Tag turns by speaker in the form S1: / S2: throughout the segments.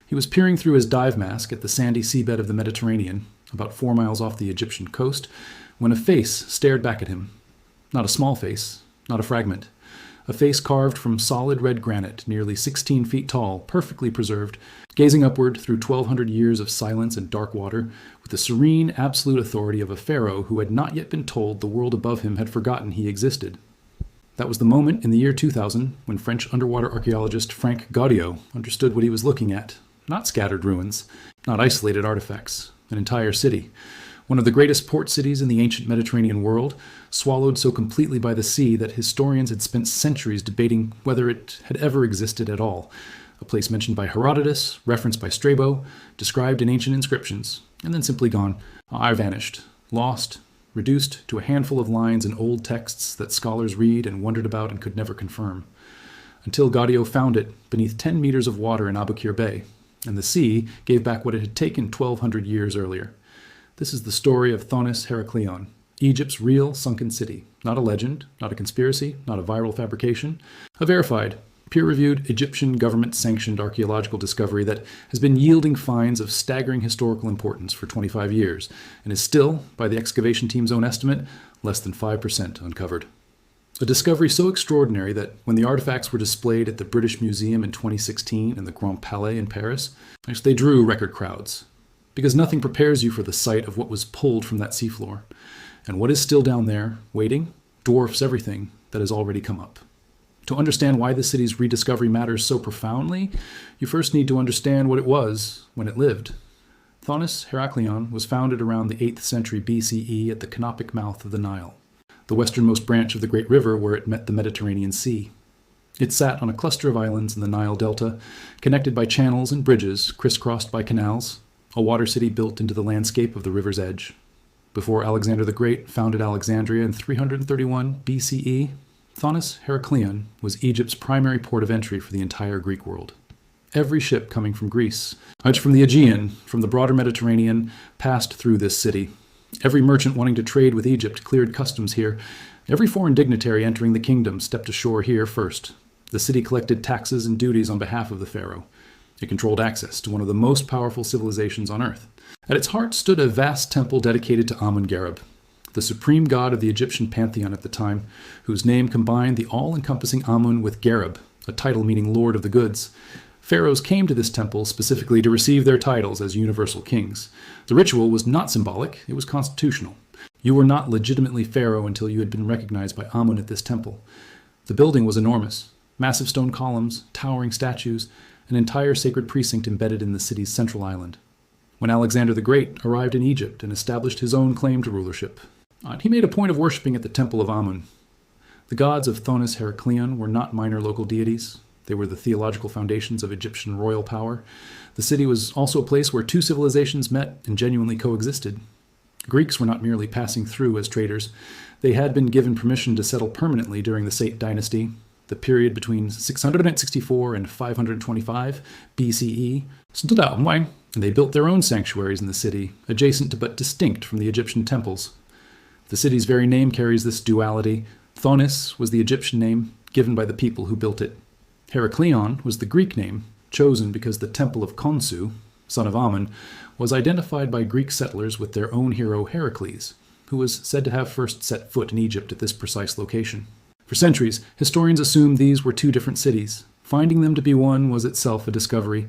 S1: He was peering through his dive mask at the sandy seabed of the Mediterranean, about 4 miles off the Egyptian coast, when a face stared back at him. Not a small face, not a fragment. A face carved from solid red granite, nearly 16 feet tall, perfectly preserved, gazing upward through 1,200 years of silence and dark water, with the serene, absolute authority of a pharaoh who had not yet been told the world above him had forgotten he existed. That was the moment in the year 2000 when French underwater archaeologist Frank Gaudio understood what he was looking at. Not scattered ruins, not isolated artifacts, an entire city. One of the greatest port cities in the ancient Mediterranean world, swallowed so completely by the sea that historians had spent centuries debating whether it had ever existed at all. A place mentioned by Herodotus, referenced by Strabo, described in ancient inscriptions, and then simply gone. Vanished, lost, reduced to a handful of lines in old texts that scholars read and wondered about and could never confirm. Until Gaudio found it beneath 10 meters of water in Abukir Bay, and the sea gave back what it had taken 1,200 years earlier. This is the story of Thonis Heraklion, Egypt's real sunken city. Not a legend, not a conspiracy, not a viral fabrication. A verified, peer-reviewed, Egyptian government-sanctioned archaeological discovery that has been yielding finds of staggering historical importance for 25 years, and is still, by the excavation team's own estimate, less than 5% uncovered. A discovery so extraordinary that when the artifacts were displayed at the British Museum in 2016 in the Grand Palais in Paris, they drew record crowds. Because nothing prepares you for the sight of what was pulled from that seafloor. And what is still down there, waiting, dwarfs everything that has already come up. To understand why the city's rediscovery matters so profoundly, you first need to understand what it was when it lived. Thonis Heraklion was founded around the 8th century BCE at the canopic mouth of the Nile, the westernmost branch of the great river where it met the Mediterranean Sea. It sat on a cluster of islands in the Nile Delta, connected by channels and bridges, crisscrossed by canals, a water city built into the landscape of the river's edge. Before Alexander the Great founded Alexandria in 331 BCE, Thonis Heraklion was Egypt's primary port of entry for the entire Greek world. Every ship coming from Greece, much from the Aegean, from the broader Mediterranean, passed through this city. Every merchant wanting to trade with Egypt cleared customs here. Every foreign dignitary entering the kingdom stepped ashore here first. The city collected taxes and duties on behalf of the pharaoh. It controlled access to one of the most powerful civilizations on earth. At its heart stood a vast temple dedicated to Amun-Gareb, the supreme god of the Egyptian pantheon at the time, whose name combined the all-encompassing Amun with Gareb, a title meaning Lord of the Goods. Pharaohs came to this temple specifically to receive their titles as universal kings. The ritual was not symbolic, it was constitutional. You were not legitimately pharaoh until you had been recognized by Amun at this temple. The building was enormous. Massive stone columns, towering statues, an entire sacred precinct embedded in the city's central island. When Alexander the Great arrived in Egypt and established his own claim to rulership, he made a point of worshipping at the temple of Amun. The gods of Thonis Heraklion were not minor local deities. They were the theological foundations of Egyptian royal power. The city was also a place where two civilizations met and genuinely coexisted. Greeks were not merely passing through as traders. They had been given permission to settle permanently during the Sate dynasty, the period between 664 and 525 BCE, and they built their own sanctuaries in the city, adjacent to but distinct from the Egyptian temples. The city's very name carries this duality. Thonis was the Egyptian name given by the people who built it. Heraklion was the Greek name, chosen because the temple of Khonsu, son of Amun, was identified by Greek settlers with their own hero Heracles, who was said to have first set foot in Egypt at this precise location. For centuries, historians assumed these were two different cities. Finding them to be one was itself a discovery.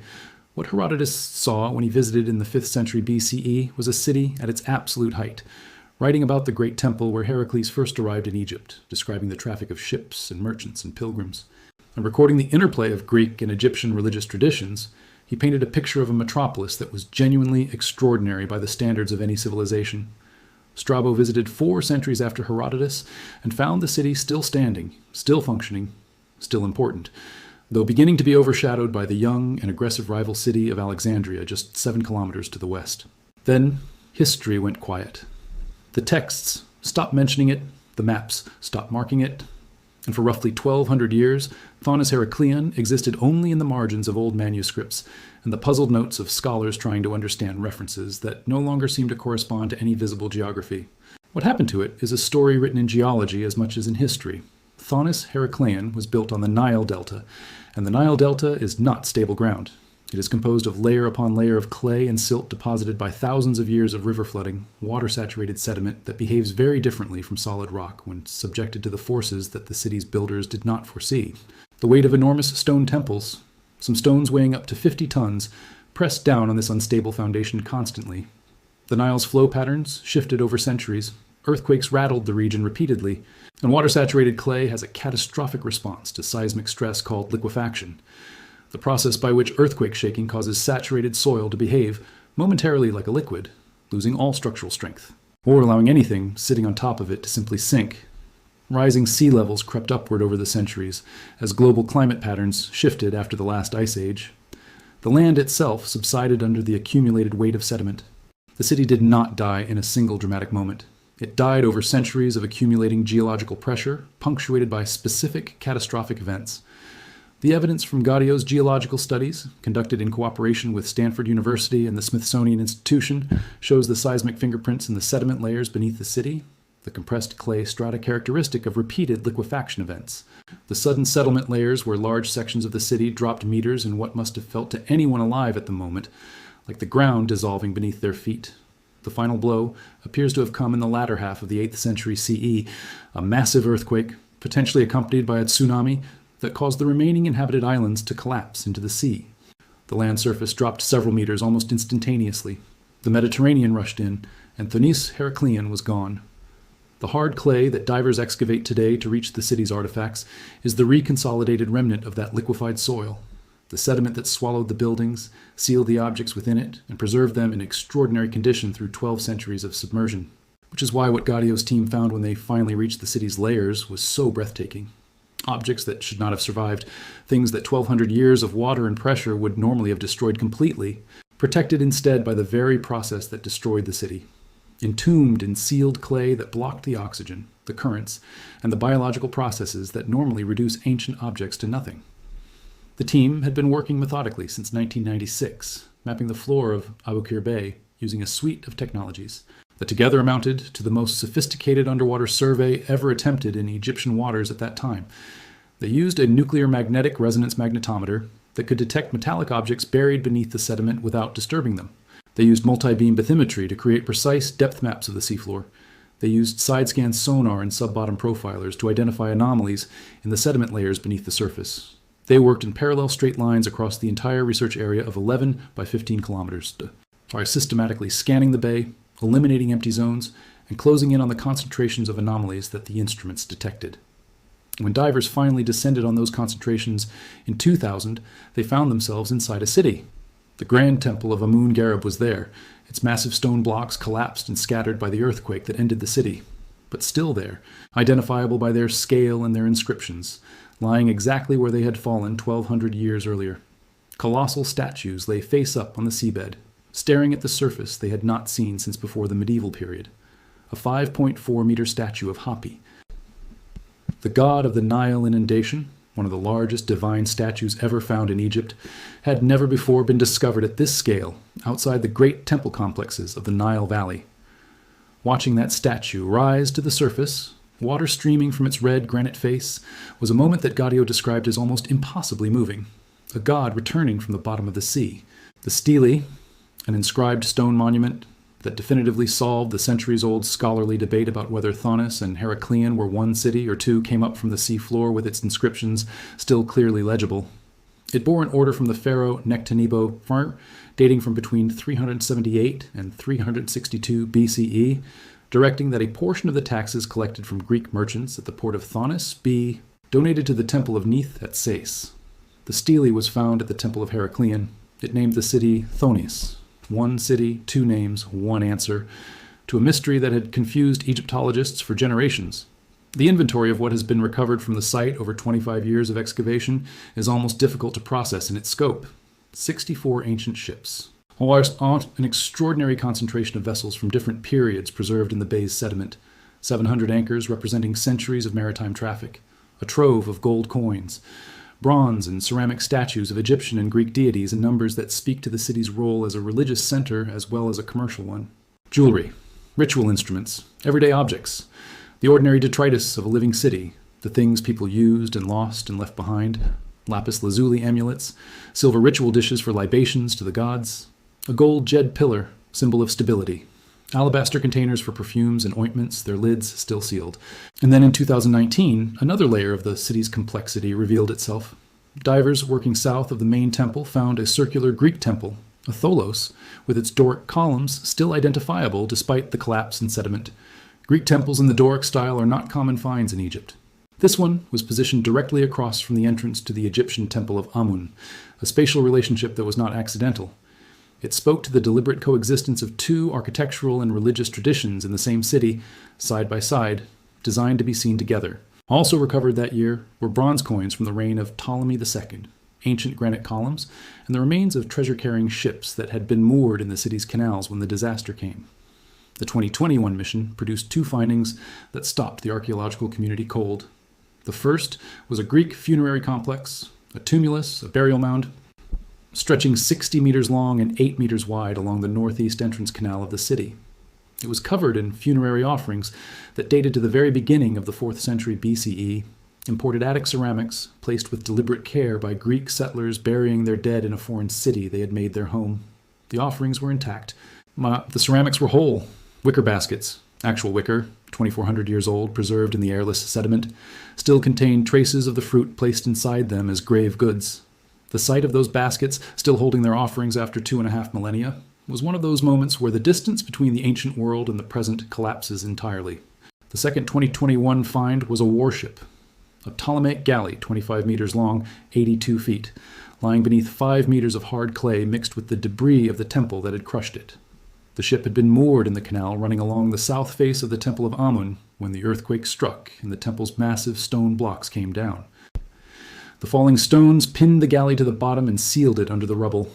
S1: What Herodotus saw when he visited in the 5th century BCE was a city at its absolute height, writing about the great temple where Heracles first arrived in Egypt, describing the traffic of ships and merchants and pilgrims. And recording the interplay of Greek and Egyptian religious traditions, he painted a picture of a metropolis that was genuinely extraordinary by the standards of any civilization. Strabo visited 4 centuries after Herodotus and found the city still standing, still functioning, still important, though beginning to be overshadowed by the young and aggressive rival city of Alexandria just 7 kilometers to the west. Then, history went quiet. The texts stopped mentioning it, the maps stopped marking it, and for roughly 1,200 years, Thonis Heraklion existed only in the margins of old manuscripts and the puzzled notes of scholars trying to understand references that no longer seem to correspond to any visible geography. What happened to it is a story written in geology as much as in history. Thonis Heraklion was built on the Nile Delta, and the Nile Delta is not stable ground. It is composed of layer upon layer of clay and silt deposited by thousands of years of river flooding, water-saturated sediment that behaves very differently from solid rock when subjected to the forces that the city's builders did not foresee. The weight of enormous stone temples, some stones weighing up to 50 tons, pressed down on this unstable foundation constantly. The Nile's flow patterns shifted over centuries. Earthquakes rattled the region repeatedly, and water-saturated clay has a catastrophic response to seismic stress called liquefaction, the process by which earthquake shaking causes saturated soil to behave momentarily like a liquid, losing all structural strength, or allowing anything sitting on top of it to simply sink. Rising sea levels crept upward over the centuries as global climate patterns shifted after the last ice age. The land itself subsided under the accumulated weight of sediment. The city did not die in a single dramatic moment. It died over centuries of accumulating geological pressure, punctuated by specific catastrophic events. The evidence from Gaudio's geological studies, conducted in cooperation with Stanford University and the Smithsonian Institution, shows the seismic fingerprints in the sediment layers beneath the city, the compressed clay strata characteristic of repeated liquefaction events, the sudden settlement layers where large sections of the city dropped meters in what must have felt to anyone alive at the moment like the ground dissolving beneath their feet. The final blow appears to have come in the latter half of the 8th century CE, a massive earthquake, potentially accompanied by a tsunami, that caused the remaining inhabited islands to collapse into the sea. The land surface dropped several meters almost instantaneously. The Mediterranean rushed in, and Thonis Heraclean was gone. The hard clay that divers excavate today to reach the city's artifacts is the reconsolidated remnant of that liquefied soil. The sediment that swallowed the buildings, sealed the objects within it, and preserved them in extraordinary condition through 12 centuries of submersion. Which is why what Gaudio's team found when they finally reached the city's layers was so breathtaking. Objects that should not have survived, things that 1,200 years of water and pressure would normally have destroyed completely, protected instead by the very process that destroyed the city. Entombed in sealed clay that blocked the oxygen, the currents, and the biological processes that normally reduce ancient objects to nothing. The team had been working methodically since 1996, mapping the floor of Abu Qir Bay using a suite of technologies that together amounted to the most sophisticated underwater survey ever attempted in Egyptian waters at that time. They used a nuclear magnetic resonance magnetometer that could detect metallic objects buried beneath the sediment without disturbing them. They used multi-beam bathymetry to create precise depth maps of the seafloor. They used side-scan sonar and sub-bottom profilers to identify anomalies in the sediment layers beneath the surface. They worked in parallel straight lines across the entire research area of 11 by 15 kilometers, by systematically scanning the bay, eliminating empty zones, and closing in on the concentrations of anomalies that the instruments detected. When divers finally descended on those concentrations in 2000, they found themselves inside a city. The grand temple of Amun-Gareb was there, its massive stone blocks collapsed and scattered by the earthquake that ended the city, but still there, identifiable by their scale and their inscriptions, lying exactly where they had fallen 1,200 years earlier. Colossal statues lay face up on the seabed, staring at the surface they had not seen since before the medieval period. A 5.4-meter statue of Hapi, the god of the Nile inundation, one of the largest divine statues ever found in Egypt, had never before been discovered at this scale outside the great temple complexes of the Nile Valley. Watching that statue rise to the surface, water streaming from its red granite face, was a moment that Gaudio described as almost impossibly moving. A god returning from the bottom of the sea. The stele, an inscribed stone monument that definitively solved the centuries-old scholarly debate about whether Thonis and Heraclean were one city or two, came up from the seafloor with its inscriptions still clearly legible. It bore an order from the pharaoh Nectanebo I, dating from between 378 and 362 BCE, directing that a portion of the taxes collected from Greek merchants at the port of Thonis be donated to the temple of Neith at Sais. The stele was found at the temple of Heraclean. It named the city Thonis. One city, two names, one answer, to a mystery that had confused Egyptologists for generations. The inventory of what has been recovered from the site over 25 years of excavation is almost difficult to process in its scope. 64 ancient ships, an extraordinary concentration of vessels from different periods preserved in the bay's sediment, 700 anchors representing centuries of maritime traffic, a trove of gold coins, bronze and ceramic statues of Egyptian and Greek deities in numbers that speak to the city's role as a religious center as well as a commercial one. Jewelry, ritual instruments, everyday objects, the ordinary detritus of a living city, the things people used and lost and left behind. lapis lazuli amulets, silver ritual dishes for libations to the gods, a gold jed pillar, symbol of stability, alabaster containers for perfumes and ointments, their lids still sealed. And then in 2019, another layer of the city's complexity revealed itself. Divers working south of the main temple found a circular Greek temple, a tholos, with its Doric columns still identifiable despite the collapse and sediment. Greek temples in the Doric style are not common finds in Egypt. This one was positioned directly across from the entrance to the Egyptian temple of Amun, a spatial relationship that was not accidental. It spoke to the deliberate coexistence of two architectural and religious traditions in the same city, side by side, designed to be seen together. Also recovered that year were bronze coins from the reign of Ptolemy II, ancient granite columns, and the remains of treasure-carrying ships that had been moored in the city's canals when the disaster came. The 2021 mission produced two findings that stopped the archaeological community cold. The first was a Greek funerary complex, a tumulus, a burial mound, stretching 60 meters long and 8 meters wide along the northeast entrance canal of the city. It was covered in funerary offerings that dated to the very beginning of the 4th century BCE, imported Attic ceramics placed with deliberate care by Greek settlers burying their dead in a foreign city they had made their home. The offerings were intact. The ceramics were whole. Wicker baskets, actual wicker, 2,400 years old, preserved in the airless sediment, still contained traces of the fruit placed inside them as grave goods. The sight of those baskets, still holding their offerings after 2.5 millennia, was one of those moments where the distance between the ancient world and the present collapses entirely. The second 2021 find was a warship, a Ptolemaic galley 25 meters long, 82 feet, lying beneath 5 meters of hard clay mixed with the debris of the temple that had crushed it. The ship had been moored in the canal running along the south face of the Temple of Amun when the earthquake struck and the temple's massive stone blocks came down. The falling stones pinned the galley to the bottom and sealed it under the rubble.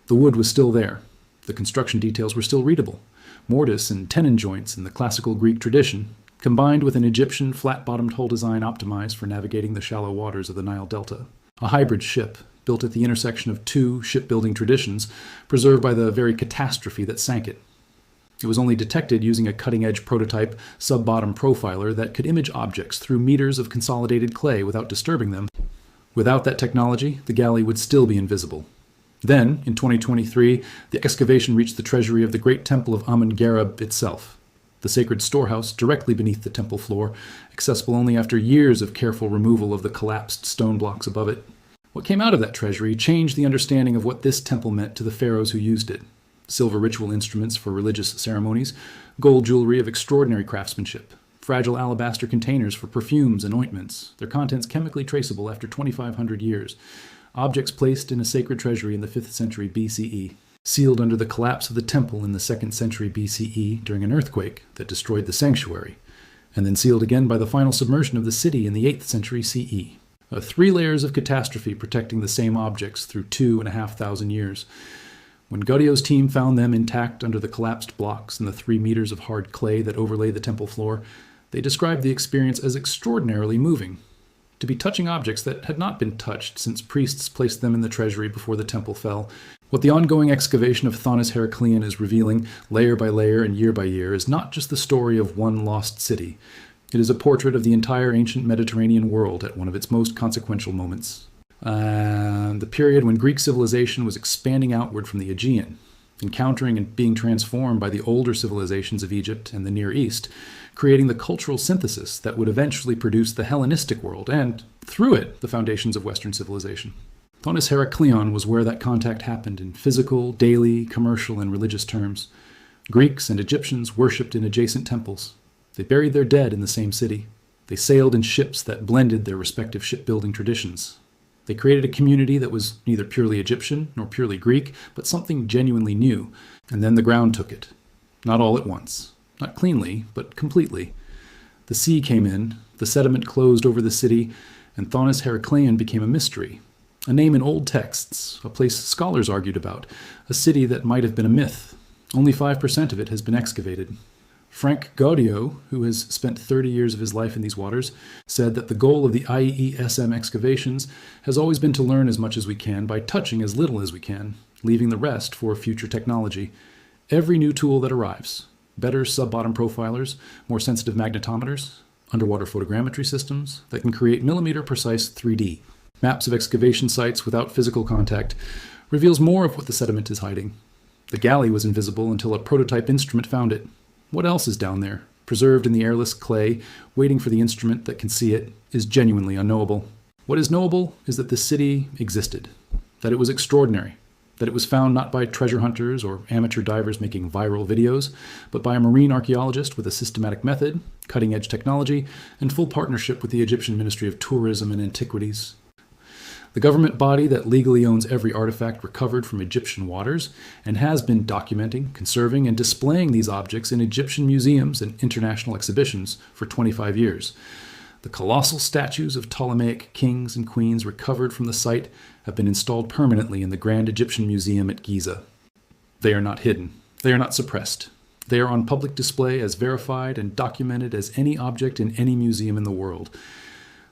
S1: The wood was still there. The construction details were still readable. Mortise and tenon joints in the classical Greek tradition, combined with an Egyptian flat-bottomed hull design optimized for navigating the shallow waters of the Nile Delta. A hybrid ship, built at the intersection of two shipbuilding traditions, preserved by the very catastrophe that sank it. It was only detected using a cutting-edge prototype sub-bottom profiler that could image objects through meters of consolidated clay without disturbing them. Without that technology, the galley would still be invisible. Then, in 2023, the excavation reached the treasury of the great temple of Amun-Gareb itself, the sacred storehouse directly beneath the temple floor, accessible only after years of careful removal of the collapsed stone blocks above it. What came out of that treasury changed the understanding of what this temple meant to the pharaohs who used it. Silver ritual instruments for religious ceremonies, gold jewelry of extraordinary craftsmanship, fragile alabaster containers for perfumes and ointments, their contents chemically traceable after 2,500 years, objects placed in a sacred treasury in the 5th century BCE, sealed under the collapse of the temple in the 2nd century BCE during an earthquake that destroyed the sanctuary, and then sealed again by the final submersion of the city in the 8th century CE. 3 layers of catastrophe protecting the same objects through 2,500 years. When Gaudio's team found them intact under the collapsed blocks and the 3 meters of hard clay that overlay the temple floor, they described the experience as extraordinarily moving. To be touching objects that had not been touched since priests placed them in the treasury before the temple fell. What the ongoing excavation of Thonis Heracleon is revealing, layer by layer and year by year, is not just the story of one lost city. It is a portrait of the entire ancient Mediterranean world at one of its most consequential moments. The period when Greek civilization was expanding outward from the Aegean, encountering and being transformed by the older civilizations of Egypt and the Near East, creating the cultural synthesis that would eventually produce the Hellenistic world and, through it, the foundations of Western civilization. Thonis Heracleon was where that contact happened in physical, daily, commercial, and religious terms. Greeks and Egyptians worshipped in adjacent temples. They buried their dead in the same city. They sailed in ships that blended their respective shipbuilding traditions. They created a community that was neither purely Egyptian nor purely Greek, but something genuinely new. And then the ground took it. Not all at once. Not cleanly, but completely. The sea came in, the sediment closed over the city, and Thonis Heracleon became a mystery. A name in old texts, a place scholars argued about, a city that might have been a myth. Only 5% of it has been excavated. Frank Gaudio, who has spent 30 years of his life in these waters, said that the goal of the IESM excavations has always been to learn as much as we can by touching as little as we can, leaving the rest for future technology. Every new tool that arrives, better sub-bottom profilers, more sensitive magnetometers, underwater photogrammetry systems that can create millimeter-precise 3D. Maps of excavation sites without physical contact reveals more of what the sediment is hiding. The galley was invisible until a prototype instrument found it. What else is down there, preserved in the airless clay, waiting for the instrument that can see it, is genuinely unknowable. What is knowable is that the city existed, that it was extraordinary, that it was found not by treasure hunters or amateur divers making viral videos, but by a marine archaeologist with a systematic method, cutting-edge technology, and full partnership with the Egyptian Ministry of Tourism and Antiquities. The government body that legally owns every artifact recovered from Egyptian waters and has been documenting, conserving, and displaying these objects in Egyptian museums and international exhibitions for 25 years. The colossal statues of Ptolemaic kings and queens recovered from the site have been installed permanently in the Grand Egyptian Museum at Giza. They are not hidden. They are not suppressed. They are on public display as verified and documented as any object in any museum in the world.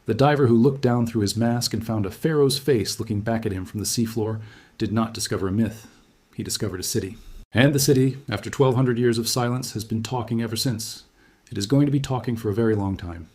S1: The diver who looked down through his mask and found a pharaoh's face looking back at him from the seafloor did not discover a myth. He discovered a city. And the city, after 1,200 years of silence, has been talking ever since. It is going to be talking for a very long time.